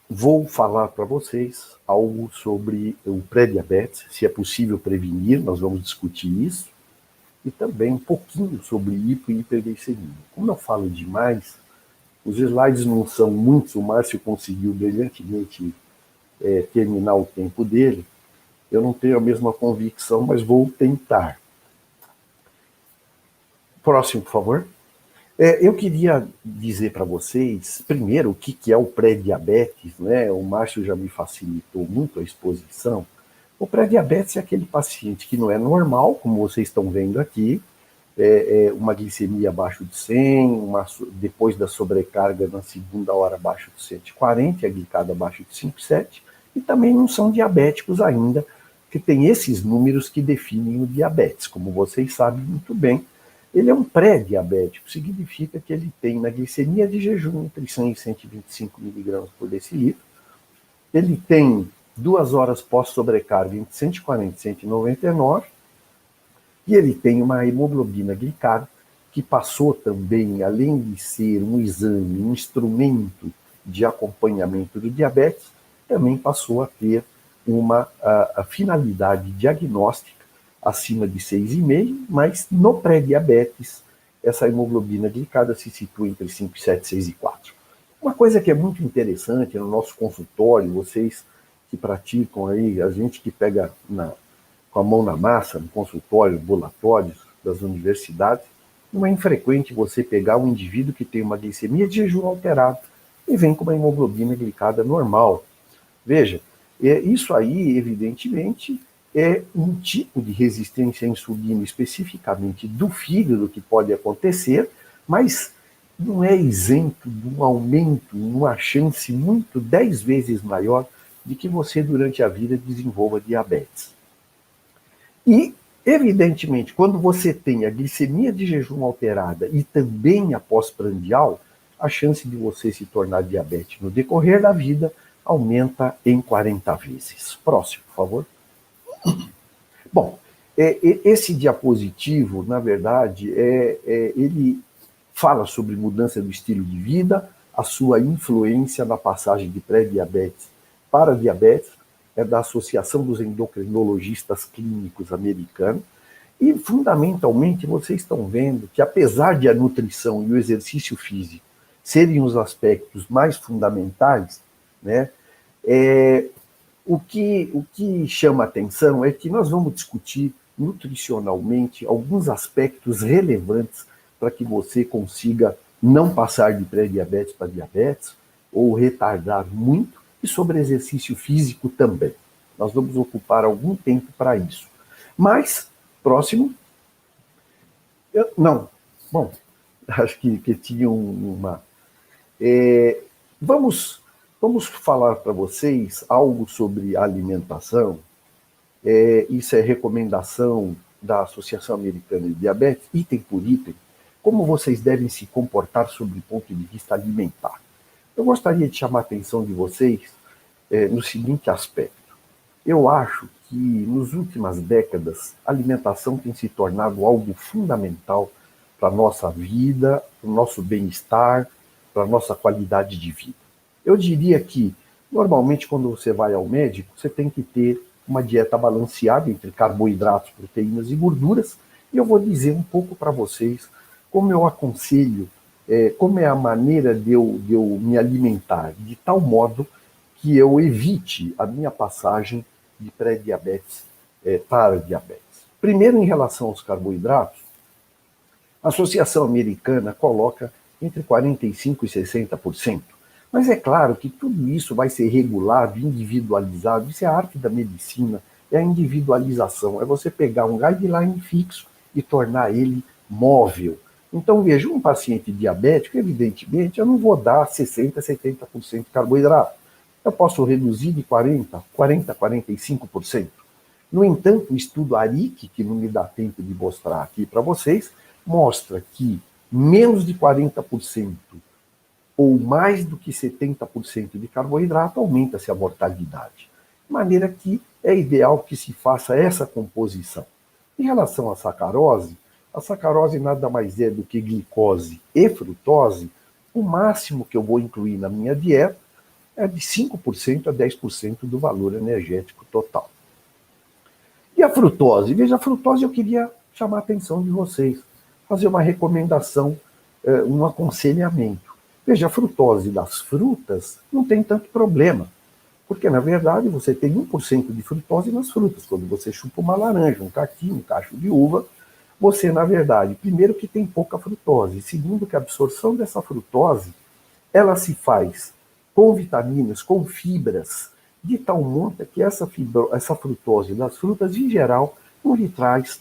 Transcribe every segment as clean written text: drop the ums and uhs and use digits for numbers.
vou falar para vocês algo sobre o pré-diabetes, se é possível prevenir, nós vamos discutir isso, e também um pouquinho sobre hipo e hiperglicemia. Como eu falo demais, os slides não são muitos, o Márcio conseguiu brilhantemente terminar o tempo dele, eu não tenho a mesma convicção, mas vou tentar. Próximo, por favor. Eu queria dizer para vocês, primeiro, o que é o pré-diabetes, né? O Márcio já me facilitou muito a exposição. O pré-diabetes é aquele paciente que não é normal, como vocês estão vendo aqui, uma glicemia abaixo de 100, depois da sobrecarga na segunda hora abaixo de 140, a glicada abaixo de 5,7, e também não são diabéticos ainda, que tem esses números que definem o diabetes, como vocês sabem muito bem. Ele é um pré-diabético, significa que ele tem na glicemia de jejum entre 100 e 125 miligramas por decilitro, ele tem 2 horas pós-sobrecarga entre 140 e 199, e ele tem uma hemoglobina glicada que passou também, além de ser um exame, um instrumento de acompanhamento do diabetes, também passou a ter uma finalidade diagnóstica acima de 6,5, mas no pré-diabetes, essa hemoglobina glicada se situa entre 5,7, 6,4. Uma coisa que é muito interessante no nosso consultório, vocês que praticam aí, a gente que pega com a mão na massa, no consultório, ambulatórios das universidades, não é infrequente você pegar um indivíduo que tem uma glicemia de jejum alterada e vem com uma hemoglobina glicada normal. Veja, isso aí, evidentemente, é um tipo de resistência à insulina especificamente do fígado que pode acontecer, mas não é isento de um aumento, uma chance 10 vezes maior de que você durante a vida desenvolva diabetes. E, evidentemente, quando você tem a glicemia de jejum alterada e também a pós-prandial, a chance de você se tornar diabético no decorrer da vida aumenta em 40 vezes. Próximo, por favor. Bom, esse diapositivo, na verdade, ele fala sobre mudança do estilo de vida, a sua influência na passagem de pré-diabetes para diabetes, é da Associação dos Endocrinologistas Clínicos Americanos, e fundamentalmente vocês estão vendo que apesar de a nutrição e o exercício físico serem os aspectos mais fundamentais, né, o que chama atenção é que nós vamos discutir nutricionalmente alguns aspectos relevantes para que você consiga não passar de pré-diabetes para diabetes ou retardar muito, e sobre exercício físico também. Nós vamos ocupar algum tempo para isso. Mas, próximo. Bom, acho que tinha uma... Vamos falar para vocês algo sobre alimentação. Isso é recomendação da Associação Americana de Diabetes, item por item, como vocês devem se comportar sob o ponto de vista alimentar. Eu gostaria de chamar a atenção de vocês no seguinte aspecto. Eu acho que, nas últimas décadas, a alimentação tem se tornado algo fundamental para a nossa vida, para o nosso bem-estar, para a nossa qualidade de vida. Eu diria que, normalmente, quando você vai ao médico, você tem que ter uma dieta balanceada entre carboidratos, proteínas e gorduras, e eu vou dizer um pouco para vocês como eu aconselho, como é a maneira de eu me alimentar, de tal modo que eu evite a minha passagem de pré-diabetes para diabetes. Primeiro, em relação aos carboidratos, a Associação Americana coloca entre 45% e 60%. Mas é claro que tudo isso vai ser regulado, individualizado. Isso é a arte da medicina, é a individualização. É você pegar um guideline fixo e tornar ele móvel. Então, veja, um paciente diabético, evidentemente, eu não vou dar 60%, 70% de carboidrato. Eu posso reduzir de 40%, 45%. No entanto, o estudo ARIC, que não me dá tempo de mostrar aqui para vocês, mostra que menos de 40% ou mais do que 70% de carboidrato aumenta-se a mortalidade. De maneira que é ideal que se faça essa composição. Em relação à sacarose, a sacarose nada mais é do que glicose e frutose O máximo que eu vou incluir na minha dieta é de 5% a 10% do valor energético total. E a frutose? Veja, a frutose eu queria chamar a atenção de vocês, fazer uma recomendação, um aconselhamento. Veja, a frutose das frutas não tem tanto problema, porque, na verdade, você tem 1% de frutose nas frutas. Quando você chupa uma laranja, um caqui, um cacho de uva, você, na verdade, primeiro que tem pouca frutose, segundo que a absorção dessa frutose, ela se faz com vitaminas, com fibras, de tal monta que essa frutose das frutas, em geral, não lhe traz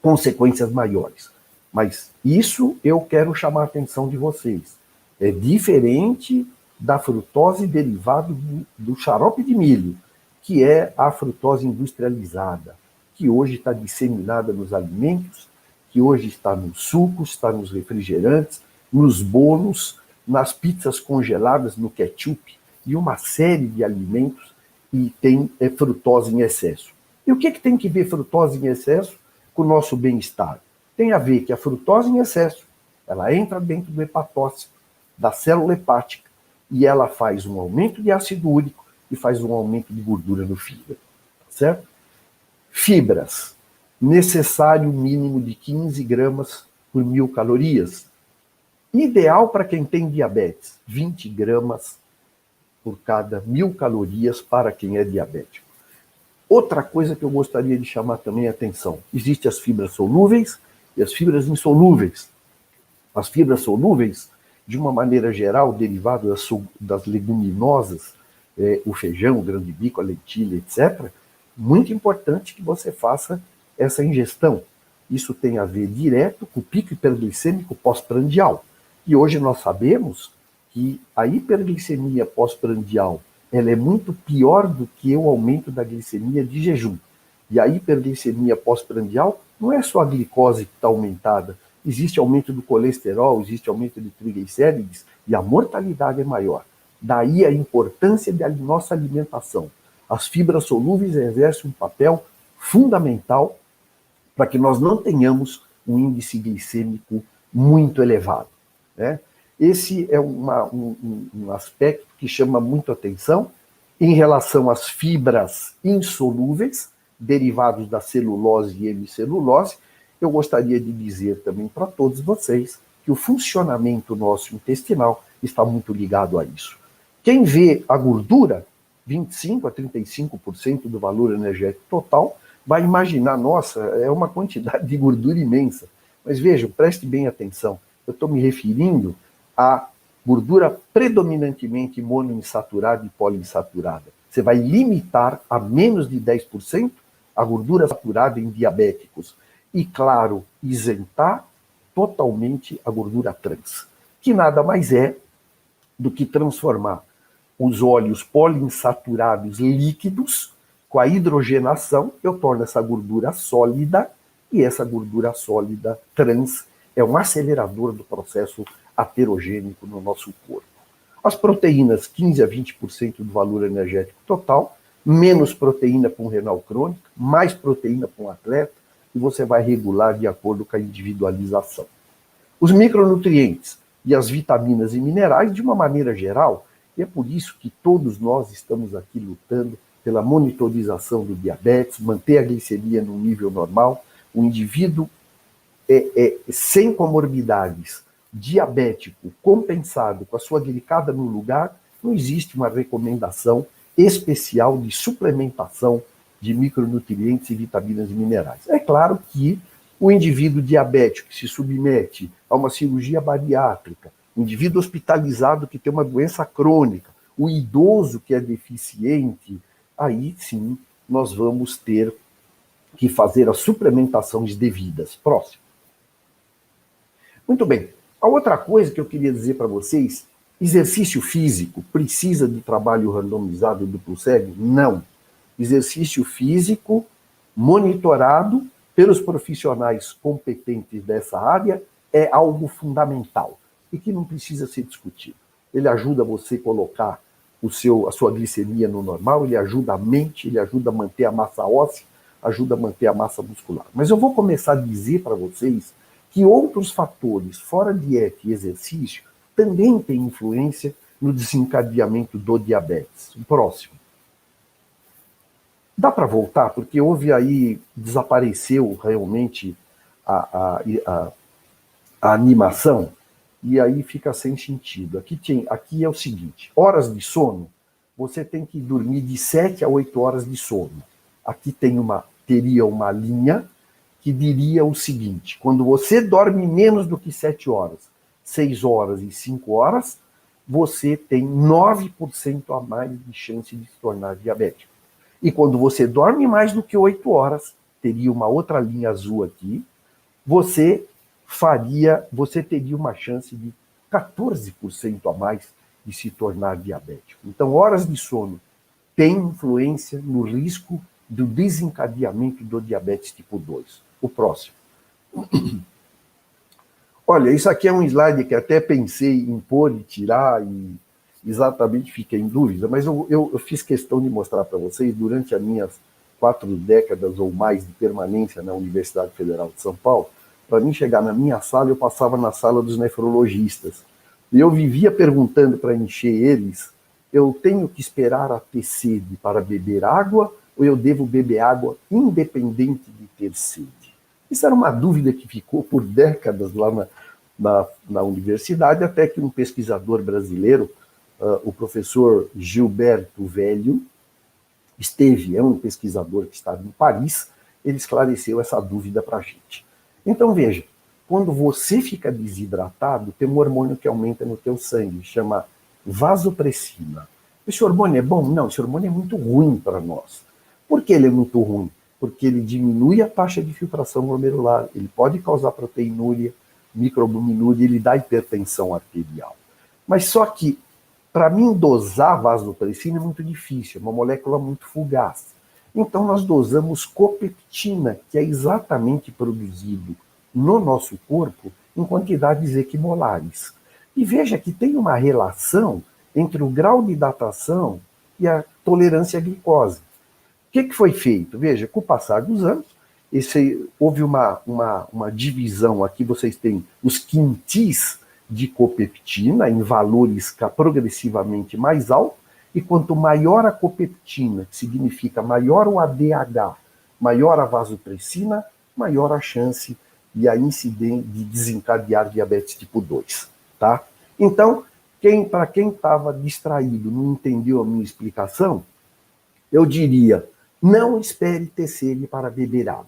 consequências maiores. Mas isso eu quero chamar a atenção de vocês. É diferente da frutose derivada do xarope de milho, que é a frutose industrializada, que hoje está disseminada nos alimentos, que hoje está nos sucos, está nos refrigerantes, nos bolos, nas pizzas congeladas, no ketchup, e uma série de alimentos, e tem frutose em excesso. E o que tem que ver frutose em excesso com o nosso bem-estar? Tem a ver que a frutose em excesso, ela entra dentro do hepatócito, da célula hepática, e ela faz um aumento de ácido úrico e faz um aumento de gordura no fígado, certo? Fibras, necessário mínimo de 15 gramas por 1000 calorias. Ideal para quem tem diabetes, 20 gramas por cada 1000 calorias para quem é diabético. Outra coisa que eu gostaria de chamar também a atenção, existem as fibras solúveis e as fibras insolúveis. As fibras solúveis, de uma maneira geral, derivadas das leguminosas, o feijão, o grão de bico, a lentilha, etc., muito importante que você faça essa ingestão. Isso tem a ver direto com o pico hiperglicêmico pós-prandial. E hoje nós sabemos que a hiperglicemia pós-prandial ela é muito pior do que o aumento da glicemia de jejum. E a hiperglicemia pós-prandial não é só a glicose que está aumentada, existe aumento do colesterol, existe aumento de triglicérides e a mortalidade é maior. Daí a importância da nossa alimentação. As fibras solúveis exercem um papel fundamental para que nós não tenhamos um índice glicêmico muito elevado, né? Esse é um aspecto que chama muito atenção em relação às fibras insolúveis, derivados da celulose e hemicelulose. Eu gostaria de dizer também para todos vocês que o funcionamento nosso intestinal está muito ligado a isso. Quem vê a gordura, 25% a 35% do valor energético total, vai imaginar, nossa, é uma quantidade de gordura imensa. Mas vejam, preste bem atenção, eu estou me referindo a gordura predominantemente monoinsaturada e poliinsaturada. Você vai limitar a menos de 10% a gordura saturada em diabéticos. E, claro, isentar totalmente a gordura trans, que nada mais é do que transformar os óleos poliinsaturados líquidos com a hidrogenação, eu torno essa gordura sólida, e essa gordura sólida trans é um acelerador do processo aterogênico no nosso corpo. As proteínas, 15% a 20% do valor energético total, menos proteína com renal crônica, mais proteína com atleta, e você vai regular de acordo com a individualização. Os micronutrientes e as vitaminas e minerais, de uma maneira geral, e é por isso que todos nós estamos aqui lutando pela monitorização do diabetes, manter a glicemia no nível normal. O indivíduo sem comorbidades, diabético, compensado, com a sua glicada no lugar, não existe uma recomendação especial de suplementação de micronutrientes e vitaminas e minerais. É claro que o indivíduo diabético que se submete a uma cirurgia bariátrica, o indivíduo hospitalizado que tem uma doença crônica, o idoso que é deficiente, aí sim nós vamos ter que fazer as suplementações devidas. Próximo. Muito bem. A outra coisa que eu queria dizer para vocês, exercício físico precisa de trabalho randomizado duplo cego? Não. Exercício físico monitorado pelos profissionais competentes dessa área é algo fundamental e que não precisa ser discutido. Ele ajuda você a colocar a sua glicemia no normal, ele ajuda a mente, ele ajuda a manter a massa óssea, ajuda a manter a massa muscular. Mas eu vou começar a dizer para vocês que outros fatores, fora dieta e exercício, também tem influência no desencadeamento do diabetes. O próximo. Dá para voltar? Porque houve aí, desapareceu realmente a animação, e aí fica sem sentido. Aqui é o seguinte, horas de sono, você tem que dormir de 7 a 8 horas de sono. Aqui teria uma linha que diria o seguinte, quando você dorme menos do que 7 horas, 6 horas e 5 horas, você tem 9% a mais de chance de se tornar diabético. E quando você dorme mais do que 8 horas, teria uma outra linha azul aqui, você teria uma chance de 14% a mais de se tornar diabético. Então, horas de sono têm influência no risco do desencadeamento do diabetes tipo 2. O próximo. Olha, isso aqui é um slide que até pensei em pôr e tirar e exatamente fiquei em dúvida, mas eu fiz questão de mostrar para vocês, durante as minhas 4 décadas ou mais de permanência na Universidade Federal de São Paulo, para mim chegar na minha sala, eu passava na sala dos nefrologistas. E eu vivia perguntando para encher eles, eu tenho que esperar a ter sede para beber água ou eu devo beber água independente de ter sede? Isso era uma dúvida que ficou por décadas lá na universidade, até que um pesquisador brasileiro, o professor Gilberto Velho, é um pesquisador que estava em Paris, ele esclareceu essa dúvida para a gente. Então veja, quando você fica desidratado, tem um hormônio que aumenta no teu sangue, chama vasopressina. Esse hormônio é bom? Não, esse hormônio é muito ruim para nós. Por que ele é muito ruim? Porque ele diminui a taxa de filtração glomerular, ele pode causar proteinúria, microalbuminúria, ele dá hipertensão arterial. Mas só que, para mim, dosar vasopressina é muito difícil, é uma molécula muito fugaz. Então, nós dosamos copeptina, que é exatamente produzido no nosso corpo em quantidades equimolares. E veja que tem uma relação entre o grau de hidratação e a tolerância à glicose. O que foi feito? Veja, com o passar dos anos, houve uma divisão aqui, vocês têm os quintis de copeptina em valores progressivamente mais altos, e quanto maior a copeptina, que significa maior o ADH, maior a vasopressina, maior a chance e a incidência de desencadear diabetes tipo 2. Tá? Então, para quem estava distraído, não entendeu a minha explicação, eu diria, não espere ter sede para beber água.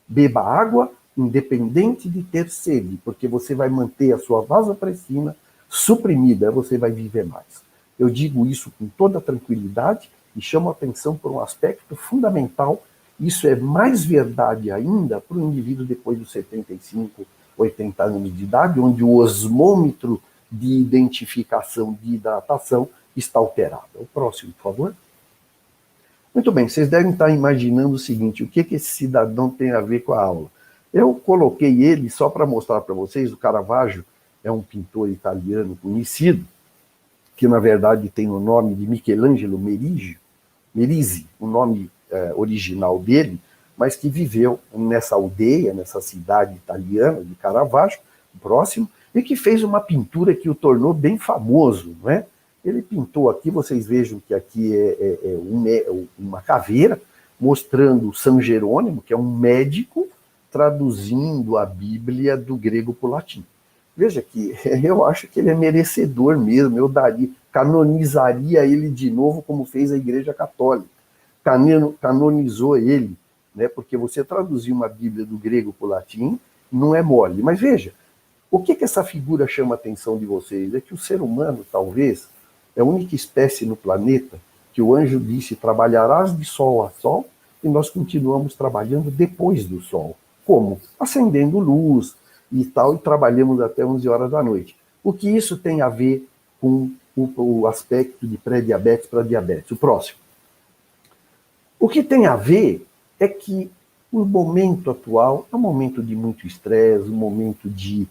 Beba água independente de ter sede, porque você vai manter a sua vasopressina suprimida, você vai viver mais. Eu digo isso com toda tranquilidade e chamo a atenção por um aspecto fundamental. Isso é mais verdade ainda para o indivíduo depois dos 75, 80 anos de idade, onde o osmômetro de identificação de hidratação está alterado. O próximo, por favor. Muito bem, vocês devem estar imaginando o seguinte, o que esse cidadão tem a ver com a aula? Eu coloquei ele só para mostrar para vocês, o Caravaggio é um pintor italiano conhecido, que na verdade tem o nome de Michelangelo Merisi, o nome original dele, mas que viveu nessa aldeia, nessa cidade italiana de Caravaggio, próximo, e que fez uma pintura que o tornou bem famoso, não é? Ele pintou aqui, vocês vejam que aqui é uma caveira, mostrando São Jerônimo, que é um médico, traduzindo a Bíblia do grego para o latim. Veja que eu acho que ele é merecedor mesmo, eu canonizaria ele de novo como fez a Igreja Católica. Canonizou ele, né, porque você traduzir uma Bíblia do grego para o latim não é mole. Mas veja, o que essa figura chama a atenção de vocês? É que o ser humano, talvez, é a única espécie no planeta que o anjo disse, trabalharás de sol a sol, e nós continuamos trabalhando depois do sol. Como? Acendendo luz e tal, e trabalhamos até 11 horas da noite. O que isso tem a ver com o aspecto de pré-diabetes para diabetes? O próximo. O que tem a ver é que o momento atual é um momento de muito estresse, um momento de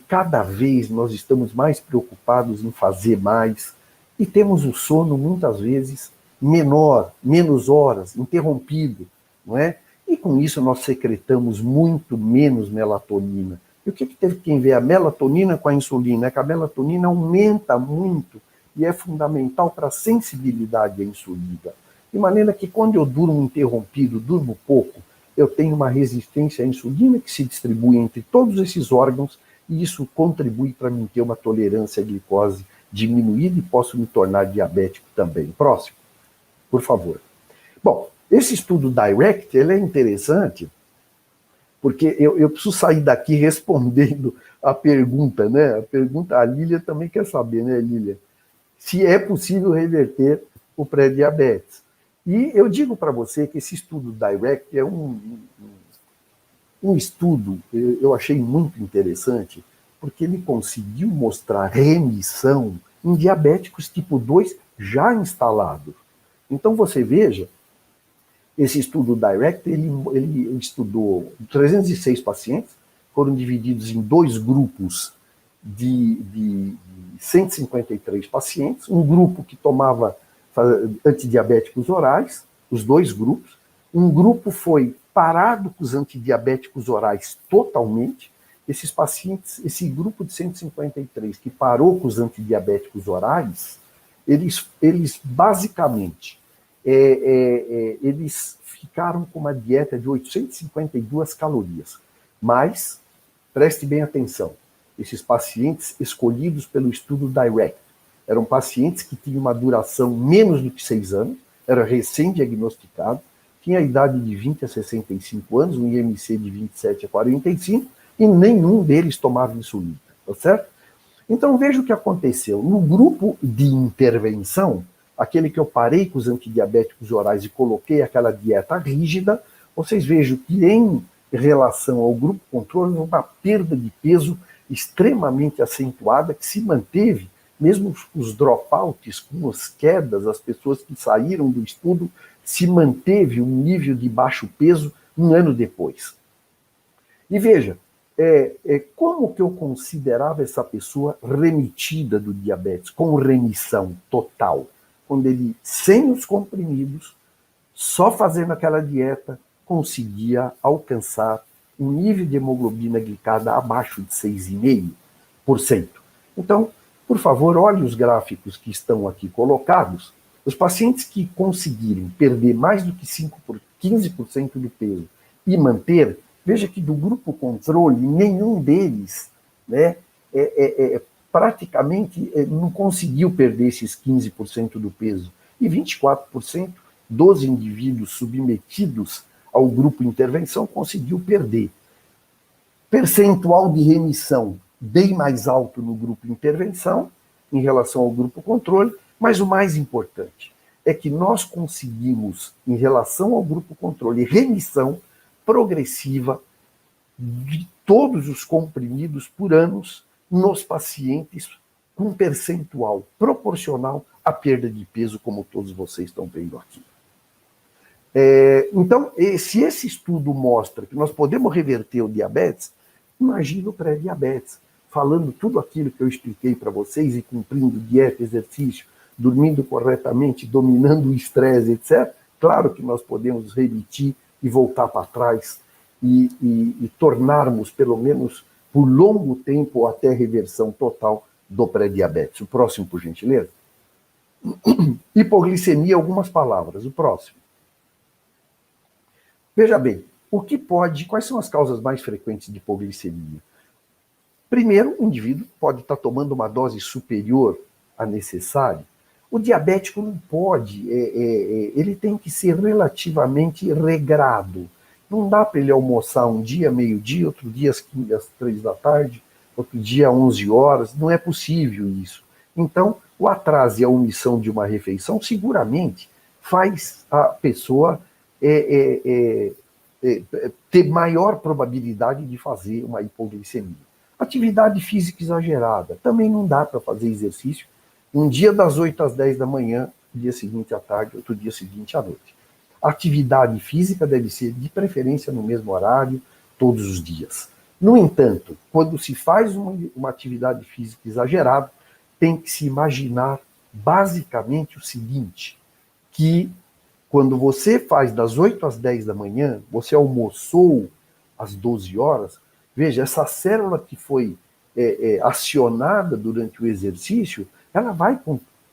cada vez nós estamos mais preocupados em fazer mais e temos o sono muitas vezes menor, menos horas, interrompido, não é? E com isso nós secretamos muito menos melatonina. E o que teve que ver a melatonina com a insulina? É que a melatonina aumenta muito e é fundamental para a sensibilidade à insulina. De maneira que quando eu durmo interrompido, durmo pouco, eu tenho uma resistência à insulina que se distribui entre todos esses órgãos e isso contribui para mim ter uma tolerância à glicose diminuída e posso me tornar diabético também. Próximo, por favor. Bom, esse estudo DIRECT ele é interessante porque eu preciso sair daqui respondendo a pergunta, né? A pergunta, a Lília também quer saber, né, Lília? Se é possível reverter o pré-diabetes. E eu digo para você que esse estudo DIRECT é um estudo, eu achei muito interessante, porque ele conseguiu mostrar remissão em diabéticos tipo 2 já instalados. Então você veja, esse estudo DIRECT, ele estudou 306 pacientes, foram divididos em dois grupos de 153 pacientes, um grupo que tomava antidiabéticos orais, os dois grupos, um grupo foi parado com os antidiabéticos orais totalmente, esses pacientes, esse grupo de 153 que parou com os antidiabéticos orais, eles basicamente, eles ficaram com uma dieta de 852 calorias, mas, preste bem atenção, esses pacientes escolhidos pelo estudo DIRECT eram pacientes que tinham uma duração menos do que 6 anos, era recém-diagnosticado, tinha a idade de 20 a 65 anos, um IMC de 27 a 45, e nenhum deles tomava insulina, tá certo? Então veja o que aconteceu. No grupo de intervenção, aquele que eu parei com os antidiabéticos orais e coloquei aquela dieta rígida, vocês vejam que em relação ao grupo controle, uma perda de peso extremamente acentuada que se manteve, mesmo os dropouts, com as quedas, as pessoas que saíram do estudo, se manteve um nível de baixo peso um ano depois. E veja, como que eu considerava essa pessoa remitida do diabetes, com remissão total? Quando ele, sem os comprimidos, só fazendo aquela dieta, conseguia alcançar um nível de hemoglobina glicada abaixo de 6,5%. Então, por favor, olhe os gráficos que estão aqui colocados. Os pacientes que conseguirem perder mais do que 15% do peso e manter, veja que do grupo controle, nenhum deles, né, praticamente não conseguiu perder esses 15% do peso. E 24% dos indivíduos submetidos ao grupo intervenção conseguiu perder. Percentual de remissão bem mais alto no grupo intervenção em relação ao grupo controle, mas o mais importante é que nós conseguimos, em relação ao grupo controle, remissão progressiva de todos os comprimidos por anos nos pacientes com percentual proporcional à perda de peso, como todos vocês estão vendo aqui. Então, se esse estudo mostra que nós podemos reverter o diabetes, imagina o pré-diabetes, falando tudo aquilo que eu expliquei para vocês e cumprindo dieta, exercício, dormindo corretamente, dominando o estresse, etc. Claro que nós podemos remitir e voltar para trás e tornarmos, pelo menos por longo tempo, até reversão total do pré-diabetes. O próximo, por gentileza. Hipoglicemia, algumas palavras. O próximo. Veja bem, quais são as causas mais frequentes de hipoglicemia? Primeiro, o indivíduo pode estar tomando uma dose superior à necessária. O diabético não pode, ele tem que ser relativamente regrado. Não dá para ele almoçar um dia, meio-dia, outro dia às 3 da tarde, outro dia às 11 horas, não é possível isso. Então, o atraso e a omissão de uma refeição seguramente faz a pessoa ter maior probabilidade de fazer uma hipoglicemia. Atividade física exagerada, também não dá para fazer exercício um dia das 8 às 10 da manhã, dia seguinte à tarde, outro dia seguinte à noite. A atividade física deve ser, de preferência, no mesmo horário, todos os dias. No entanto, quando se faz uma atividade física exagerada, tem que se imaginar basicamente o seguinte, que quando você faz das 8 às 10 da manhã, você almoçou às 12 horas, Veja, essa célula que foi acionada durante o exercício, ela vai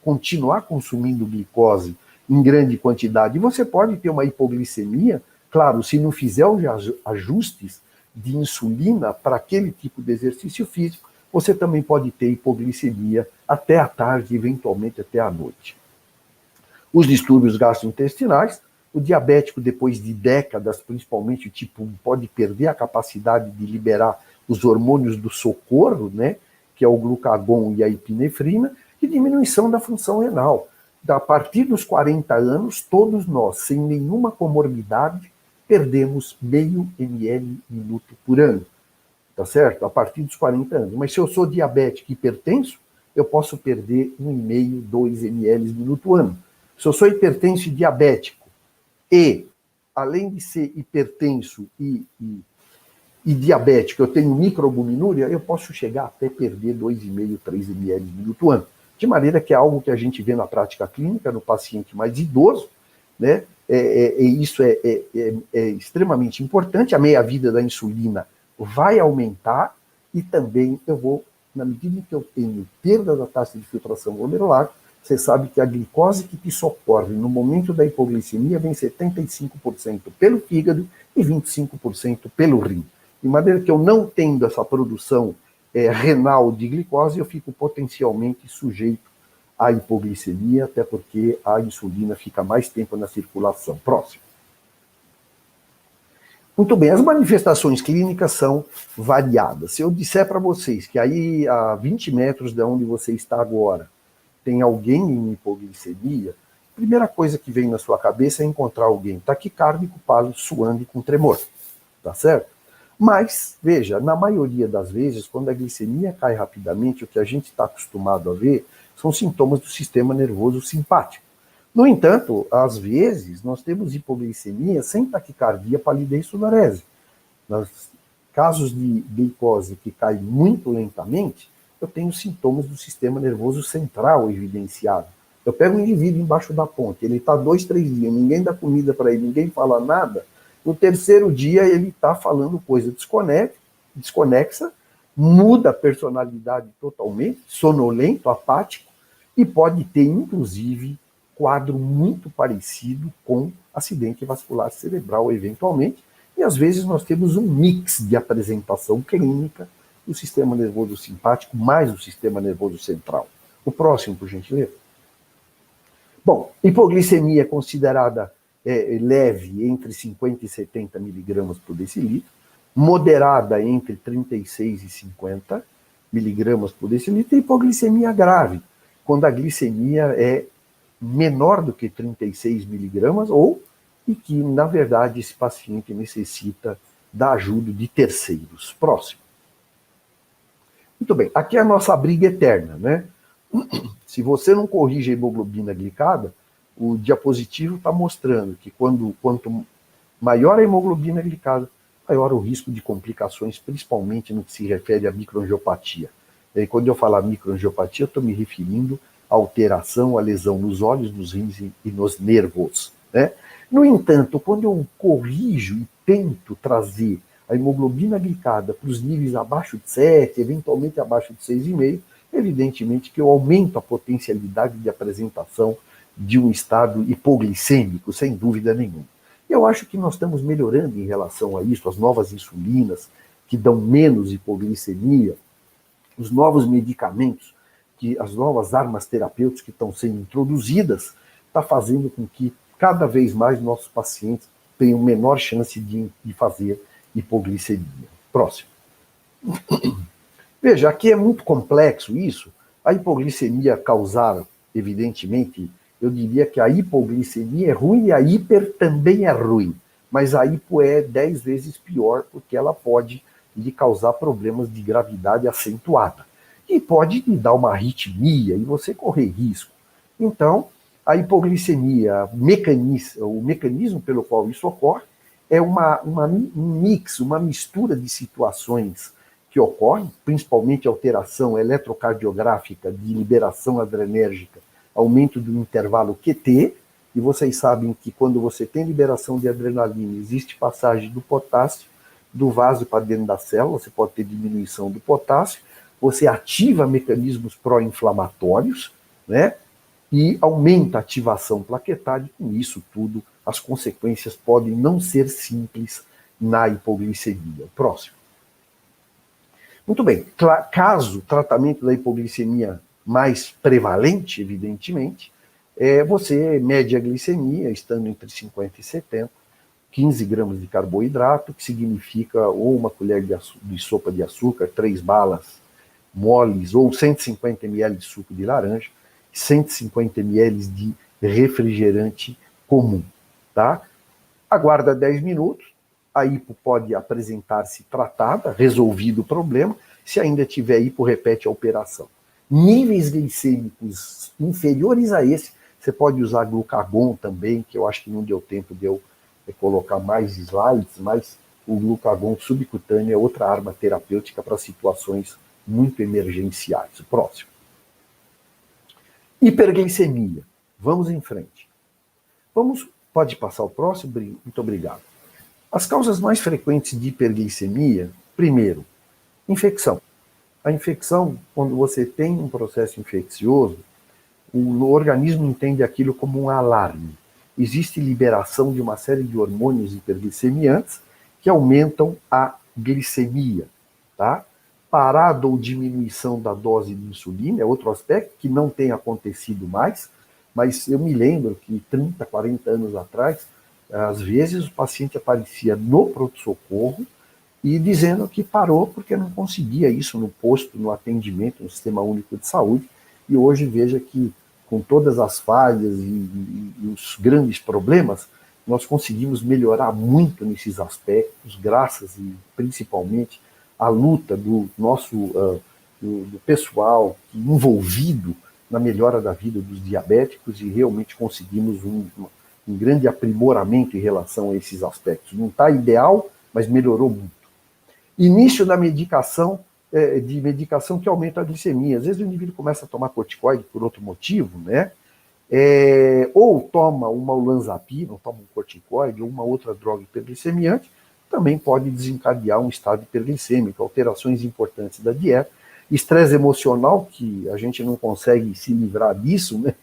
continuar consumindo glicose em grande quantidade. E você pode ter uma hipoglicemia, claro, se não fizer os ajustes de insulina para aquele tipo de exercício físico, você também pode ter hipoglicemia até a tarde, eventualmente até a noite. Os distúrbios gastrointestinais, o diabético, depois de décadas, principalmente o tipo 1, pode perder a capacidade de liberar os hormônios do socorro, né, que é o glucagon e a epinefrina, e diminuição da função renal. A partir dos 40 anos, todos nós, sem nenhuma comorbidade, perdemos meio ml minuto por ano. Tá certo? A partir dos 40 anos. Mas se eu sou diabético e hipertenso, eu posso perder 1,5, 2 ml minuto ano. Se eu sou hipertenso e diabético e, além de ser hipertenso e diabético, eu tenho microalbuminúria, eu posso chegar até perder 2,5, 3 ml minuto ano. De maneira que é algo que a gente vê na prática clínica, no paciente mais idoso, né? Isso é extremamente importante. A meia-vida da insulina vai aumentar e também eu vou, na medida em que eu tenho perda da taxa de filtração glomerular, você sabe que a glicose que te socorre no momento da hipoglicemia vem 75% pelo fígado e 25% pelo rim. De maneira que eu não tendo essa produção renal de glicose, eu fico potencialmente sujeito à hipoglicemia, até porque a insulina fica mais tempo na circulação. Próximo. Muito bem, as manifestações clínicas são variadas. Se eu disser para vocês que aí a 20 metros de onde você está agora tem alguém em hipoglicemia, a primeira coisa que vem na sua cabeça é encontrar alguém taquicárdico, pálido, suando e com tremor. Tá certo? Mas, veja, na maioria das vezes, quando a glicemia cai rapidamente, o que a gente está acostumado a ver são sintomas do sistema nervoso simpático. No entanto, às vezes, nós temos hipoglicemia sem taquicardia, palidez e sudorese. Nos casos de glicose que cai muito lentamente, eu tenho sintomas do sistema nervoso central evidenciado. Eu pego um indivíduo embaixo da ponte, ele está 2, 3 dias, ninguém dá comida para ele, ninguém fala nada. No terceiro dia, ele está falando coisa desconexa, muda a personalidade totalmente, sonolento, apático, e pode ter, inclusive, quadro muito parecido com acidente vascular cerebral, eventualmente, e às vezes nós temos um mix de apresentação clínica do sistema nervoso simpático mais o sistema nervoso central. O próximo, por gentileza. Bom, hipoglicemia é considerada leve entre 50 e 70 miligramas por decilitro, moderada entre 36 e 50 miligramas por decilitro, e hipoglicemia grave, quando a glicemia é menor do que 36 miligramas, e que, na verdade, esse paciente necessita da ajuda de terceiros. Próximo. Muito bem, aqui é a nossa briga eterna, né? Se você não corrige a hemoglobina glicada, o diapositivo está mostrando que quanto maior a hemoglobina glicada, maior o risco de complicações, principalmente no que se refere à microangiopatia. E aí, quando eu falar microangiopatia, eu estou me referindo à alteração, à lesão nos olhos, nos rins e nos nervos, né? No entanto, quando eu corrijo e tento trazer a hemoglobina glicada para os níveis abaixo de 7, eventualmente abaixo de 6,5, evidentemente que eu aumento a potencialidade de apresentação de um estado hipoglicêmico, sem dúvida nenhuma. Eu acho que nós estamos melhorando em relação a isso, as novas insulinas, que dão menos hipoglicemia, os novos medicamentos, as novas armas terapêuticas que estão sendo introduzidas, está fazendo com que cada vez mais nossos pacientes tenham menor chance de fazer hipoglicemia. Próximo. Veja, aqui é muito complexo isso. A hipoglicemia causada, evidentemente, eu diria que a hipoglicemia é ruim e a hiper também é ruim. Mas a hipo é 10 vezes pior, porque ela pode lhe causar problemas de gravidade acentuada. E pode lhe dar uma arritmia e você correr risco. Então, a hipoglicemia, o mecanismo pelo qual isso ocorre, é um mix, uma mistura de situações que ocorrem, principalmente alteração eletrocardiográfica de liberação adrenérgica, aumento do intervalo QT, e vocês sabem que quando você tem liberação de adrenalina, existe passagem do potássio do vaso para dentro da célula, você pode ter diminuição do potássio, você ativa mecanismos pró-inflamatórios, né? E aumenta a ativação plaquetária, e com isso tudo, as consequências podem não ser simples na hipoglicemia. Próximo. Muito bem, caso o tratamento da hipoglicemia mais prevalente, evidentemente, você mede a glicemia, estando entre 50 e 70, 15 gramas de carboidrato, que significa ou uma colher de sopa de açúcar, 3 balas moles, ou 150 ml de suco de laranja, 150 ml de refrigerante comum, tá? Aguarda 10 minutos, a hipo pode apresentar-se tratada, resolvido o problema. Se ainda tiver hipo, repete a operação. Níveis glicêmicos inferiores a esse, você pode usar glucagon também, que eu acho que não deu tempo de eu colocar mais slides, mas o glucagon subcutâneo é outra arma terapêutica para situações muito emergenciais. O próximo. Hiperglicemia. Vamos em frente. Pode passar o próximo? Muito obrigado. As causas mais frequentes de hiperglicemia, primeiro, infecção. A infecção, quando você tem um processo infeccioso, o organismo entende aquilo como um alarme. Existe liberação de uma série de hormônios hiperglicemiantes que aumentam a glicemia, tá? Parada ou diminuição da dose de insulina é outro aspecto que não tem acontecido mais, mas eu me lembro que 30, 40 anos atrás, às vezes o paciente aparecia no pronto-socorro e dizendo que parou porque não conseguia isso no posto, no atendimento, no Sistema Único de Saúde, e hoje veja que com todas as falhas e os grandes problemas, nós conseguimos melhorar muito nesses aspectos, graças e principalmente à luta do nosso do pessoal envolvido na melhora da vida dos diabéticos, e realmente conseguimos um grande aprimoramento em relação a esses aspectos. Não está ideal, mas melhorou muito. Início da medicação, de medicação que aumenta a glicemia. Às vezes o indivíduo começa a tomar corticoide por outro motivo, né? Ou toma uma olanzapina, ou toma um corticoide, ou uma outra droga hiperglicemiante, também pode desencadear um estado hiperglicêmico, alterações importantes da dieta, estresse emocional, que a gente não consegue se livrar disso, né?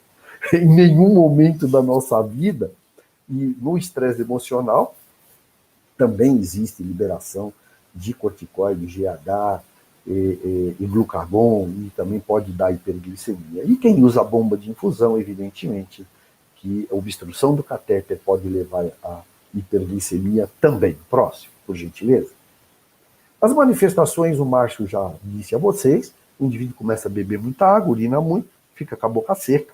Em nenhum momento da nossa vida, e no estresse emocional também existe liberação de corticoide, GH e glucagon, e também pode dar hiperglicemia. E quem usa bomba de infusão, evidentemente, que a obstrução do catéter pode levar a hiperglicemia também. Próximo, por gentileza. As manifestações, o Márcio já disse a vocês, o indivíduo começa a beber muita água, urina muito, fica com a boca seca,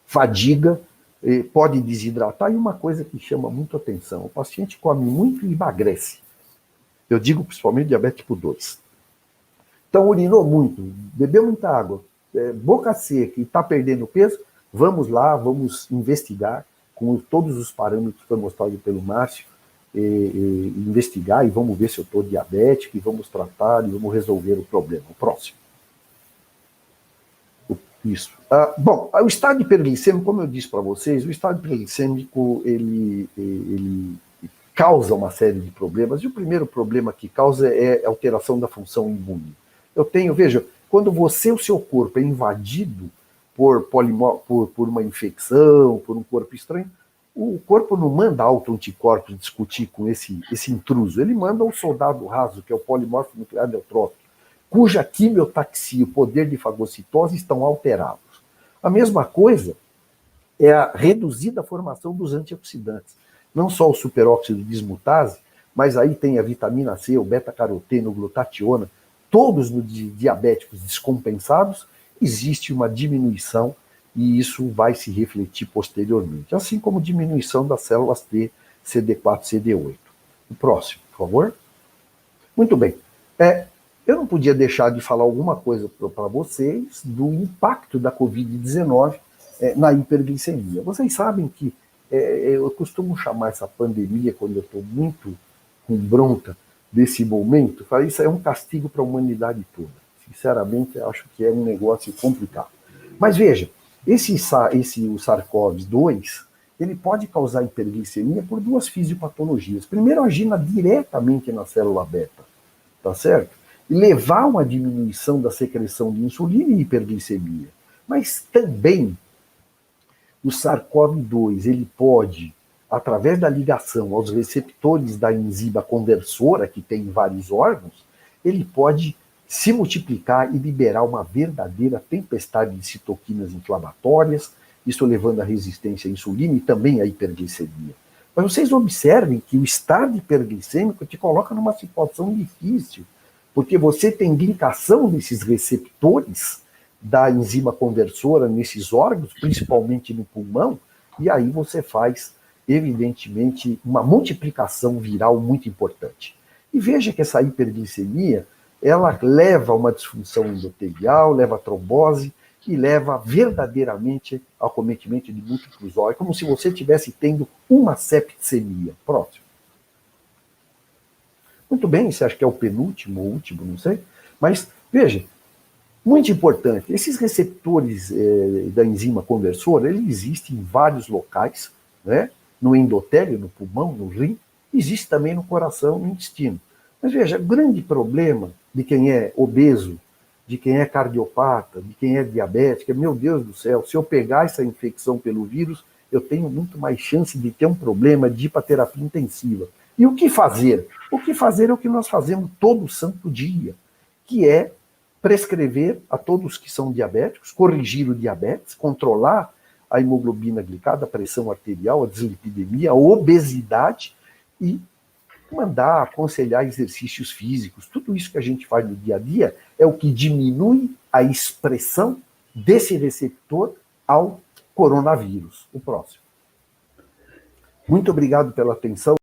fadiga, pode desidratar, e uma coisa que chama muito atenção, o paciente come muito e emagrece. Eu digo principalmente diabetes tipo 2. Então, urinou muito, bebeu muita água, boca seca e está perdendo peso, vamos lá, vamos investigar com todos os parâmetros que foi mostrado pelo Márcio, investigar e vamos ver se eu estou diabético, e vamos tratar e vamos resolver o problema. O próximo. Isso. Bom, o estado hiperglicêmico, como eu disse para vocês, o estado hiperglicêmico ele causa uma série de problemas, e o primeiro problema que causa é a alteração da função imune. Veja, quando o seu corpo é invadido por uma infecção, por um corpo estranho, o corpo não manda autoanticorpos discutir com esse intruso, ele manda um soldado raso, que é o polimorfo nuclear neutrófico, cuja quimiotaxia e o poder de fagocitose estão alterados. A mesma coisa é a reduzida formação dos antioxidantes. Não só o superóxido dismutase, mas aí tem a vitamina C, o beta-caroteno, o glutationa, todos nos diabéticos descompensados, existe uma diminuição e isso vai se refletir posteriormente. Assim como diminuição das células T, CD4, CD8. O próximo, por favor. Muito bem. Eu não podia deixar de falar alguma coisa para vocês do impacto da Covid-19 na hiperglicemia. Vocês sabem que eu costumo chamar essa pandemia, quando eu estou muito com bronca desse momento, isso é um castigo para a humanidade toda. Sinceramente, eu acho que é um negócio complicado. Mas veja, o SARS-CoV-2, ele pode causar hiperglicemia por duas fisiopatologias. Primeiro, agindo diretamente na célula beta, tá certo? E levar a uma diminuição da secreção de insulina e hiperglicemia. Mas também o SARS-CoV-2, ele pode, através da ligação aos receptores da enzima conversora, que tem em vários órgãos, ele pode se multiplicar e liberar uma verdadeira tempestade de citoquinas inflamatórias, isso levando à resistência à insulina e também à hiperglicemia. Mas vocês observem que o estado hiperglicêmico te coloca numa situação difícil, porque você tem glicação desses receptores da enzima conversora nesses órgãos, principalmente no pulmão, e aí você faz, evidentemente, uma multiplicação viral muito importante. E veja que essa hiperglicemia, ela leva a uma disfunção endotelial, leva a trombose e leva verdadeiramente ao acometimento de múltiplos órgãos, como se você estivesse tendo uma septicemia. Próximo. Muito bem, você acha que é o penúltimo ou último, não sei. Mas, veja, muito importante, esses receptores da enzima conversora, eles existem em vários locais, né? No endotélio, no pulmão, no rim, existe também no coração e no intestino. Mas veja, o grande problema de quem é obeso, de quem é cardiopata, de quem é diabético, meu Deus do céu, se eu pegar essa infecção pelo vírus, eu tenho muito mais chance de ter um problema de hipoterapia intensiva. E o que fazer? O que fazer é o que nós fazemos todo santo dia, que é prescrever a todos que são diabéticos, corrigir o diabetes, controlar a hemoglobina glicada, a pressão arterial, a dislipidemia, a obesidade e mandar aconselhar exercícios físicos. Tudo isso que a gente faz no dia a dia é o que diminui a expressão desse receptor ao coronavírus. O próximo. Muito obrigado pela atenção.